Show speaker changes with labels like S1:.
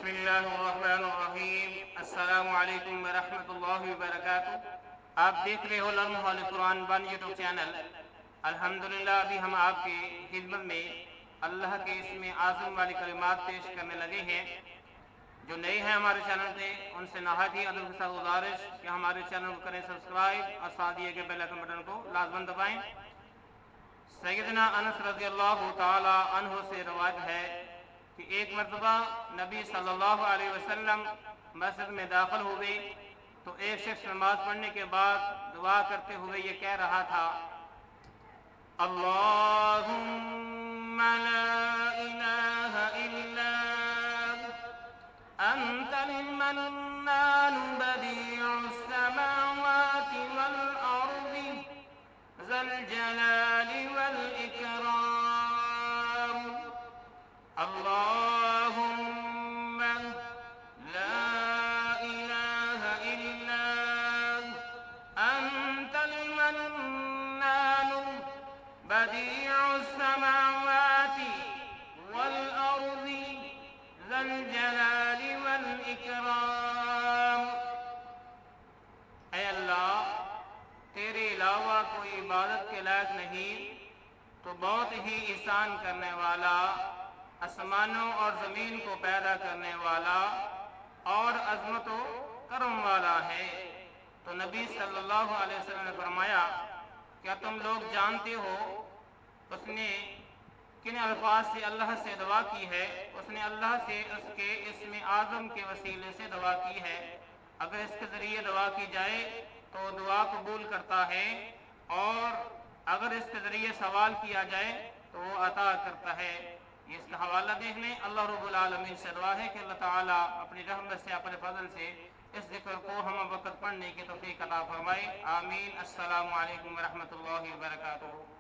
S1: اللہ الرحمن الرحیم۔ السلام علیکم ورحمۃ اللہ وبرکاتہ۔ آپ دیکھ رہے ہو لمحہ قرآن بان یوٹیوب چینل۔ الحمدللہ ابھی ہم آپ کی خدمت میں اللہ کے اسم اعظم والی کلمات پیش کرنے لگے ہیں۔ جو نئے ہیں ہمارے چینل پہ ان سے نہایت ہی ادب کے ساتھ گزارش کہ ہمارے چینل کو کریں سبسکرائب اور ساتھ دیے گئے بیل آئکن بٹن کو لازماً دبائیں۔ سیدنا انس رضی اللہ تعالی عنہ سے روایت ہے کہ ایک مرتبہ نبی صلی اللہ علیہ وسلم مسجد میں داخل ہوئے تو ایک شخص نماز پڑھنے کے بعد دعا کرتے ہوئے یہ کہہ رہا تھا: اللہم لا الہ الا انت المنان بدیع السماوات والارض ذا الجلال والاکرام اللہم لا الہ الا انت المنان بدیع السماوات والارض ذا الجلال والاکرام۔ اے اللہ، تیرے علاوہ کوئی عبادت کے لائق نہیں، تو بہت ہی احسان کرنے والا، آسمانوں اور زمین کو پیدا کرنے والا اور عظمت و کرم والا ہے۔ تو نبی صلی اللہ علیہ وسلم نے فرمایا: کیا تم لوگ جانتے ہو اس نے کن الفاظ سے اللہ سے دعا کی ہے؟ اس نے اللہ سے اس کے اسم اعظم کے وسیلے سے دعا کی ہے۔ اگر اس کے ذریعے دعا کی جائے تو دعا قبول کرتا ہے، اور اگر اس کے ذریعے سوال کیا جائے تو وہ عطا کرتا ہے۔ اس کا حوالہ دیکھ لیں۔ اللہ رب العالمین سے دعا ہے کہ اللہ تعالیٰ اپنی رحمت سے، اپنے فضل سے اس ذکر کو ہم وقت پڑھنے کی توفیق عطا فرمائے۔ آمین۔ السلام علیکم ورحمۃ اللہ وبرکاتہ۔